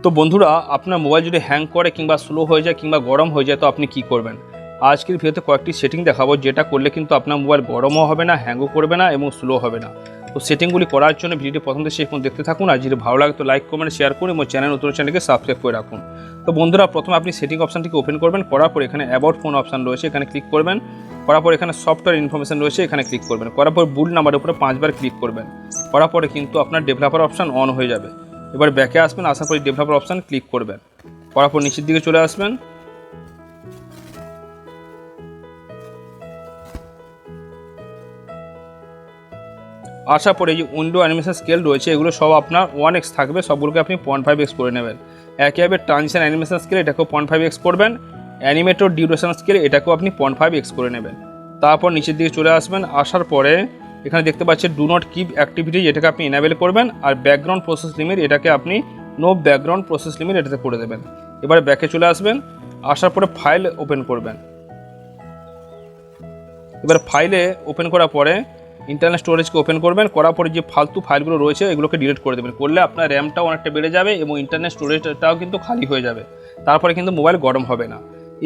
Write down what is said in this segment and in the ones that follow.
তো বন্ধুরা, আপনার মোবাইল যদি হ্যাং করে কিংবা স্লো হয়ে যায় কিংবা গরম হয়ে যায় তো আপনি কি করবেন? আজকের ভিডিওতে কয়েকটি সেটিং দেখাবো, যেটা করলে কিন্তু আপনার মোবাইল গরমও হবে না, হ্যাংও করবে না এবং স্লো হবে না। তো সেটিংগুলি করার জন্য ভিডিওটি প্রথম থেকে শেষ পর্যন্ত দেখতে থাকুন। আর যদি ভালো লাগে তো লাইক, কমেন্ট, শেয়ার করুন এবং চ্যানেলকে সাবস্ক্রাইব করে রাখুন। তো বন্ধুরা, প্রথমে আপনি সেটিং অপশানটিকে ওপেন করবেন। করার পর এখানে অ্যাবাউট ফোন অপশান রয়েছে, এখানে ক্লিক করবেন। করার পর এখানে সফটওয়্যার ইনফরমেশন রয়েছে, এখানে ক্লিক করবেন। করার পর বুট নাম্বারের উপরে 5 বার ক্লিক করবেন। করার পরে কিন্তু আপনার ডেভেলপার অপশান অন হয়ে যাবে। এবার ব্যাকে আসবেন, আসার পরে ডেভেলপার অপশান ক্লিক করবেন। করার পর নিচের দিকে চলে আসবেন। আসার পরে এই যে উইন্ডো অ্যানিমেশন স্কেল রয়েছে, এগুলো সব আপনার 1x থাকবে, সবগুলোকে আপনি 0.5x করে নেবেন। একইভাবে ট্রানজিশন অ্যানিমেশন স্কেল এটাকেও 0.5x করবেন। অ্যানিমেটর ডিউরেশন স্কেল এটাকেও আপনি 0.5x করে নেবেন। তারপর নিচের দিকে চলে আসবেন। আসার পরে এখানে দেখতে পাচ্ছেন ডু নট কিপ অ্যাক্টিভিটিজ, এটাকে আপনি এনাবেল করবেন। আর ব্যাকগ্রাউন্ড প্রসেস লিমিট এটাকে আপনি নো ব্যাকগ্রাউন্ড প্রসেস লিমিট এটাতে করে দেবেন। এবারে ব্যাকে চলে আসবেন। আসার পরে ফাইল ওপেন করবেন। এবার ফাইলে ওপেন করার পরে ইন্টারনাল স্টোরেজকে ওপেন করবেন। করার পরে যে ফালতু ফাইলগুলো রয়েছে এগুলোকে ডিলিট করে দেবেন। করলে আপনার র্যামটাও অনেকটা বেড়ে যাবে এবং ইন্টারনাল স্টোরেজটাও কিন্তু খালি হয়ে যাবে। তারপরে কিন্তু মোবাইল গরম হবে না।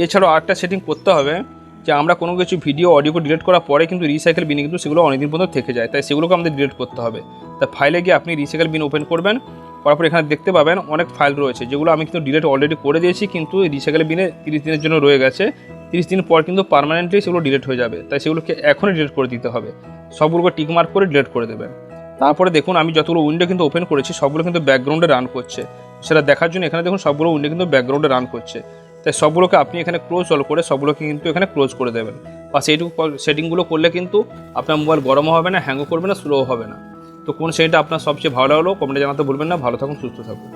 এছাড়াও আরেকটা সেটিং করতে হবে যে আমরা কোনো কিছু ভিডিও অডিওকে ডিলিট করার পরে কিন্তু রিসাইকেল বিনে কিন্তু সেগুলো অনেকদিন পর্যন্ত থেকে যায়, তাই সেগুলোকে আমাদের ডিলিট করতে হবে। তাই ফাইলে গিয়ে আপনি রিসাইকেল বিন ওপেন করবেন। করার পর এখানে দেখতে পাবেন অনেক ফাইল রয়েছে, যেগুলো আমি কিন্তু ডিলিট অলরেডি করে দিয়েছি, কিন্তু রিসাইকেল বিনে 30 দিনের জন্য রয়ে গেছে। 30 দিন পর কিন্তু পার্মানেন্টলি সেগুলো ডিলিট হয়ে যাবে, তাই সেগুলোকে এখনই ডিলিট করে দিতে হবে। সবগুলোকে টিক মার্ক করে ডিলিট করে দেবেন। তারপরে দেখুন আমি যতগুলো উইন্ডো কিন্তু ওপেন করেছি সবগুলো কিন্তু ব্যাকগ্রাউন্ডে রান করছে। সেটা দেখার জন্য এখানে দেখুন সবগুলো উইন্ডো কিন্তু ব্যাকগ্রাউন্ডে রান করছে। তাই সবগুলোকে আপনি এখানে ক্লোজ অল করে সবগুলোকে কিন্তু এখানে ক্লোজ করে দেবেন। বা সেইটুকু সেটিংগুলো করলে কিন্তু আপনার মোবাইল গরমও হবে না, হ্যাংও করবে না, স্লোও হবে না। তো কোন সেটিংটা আপনার সবচেয়ে ভালো লাগলো কমেন্টে জানাতে ভুলবেন না। ভালো থাকুন, সুস্থ থাকুন।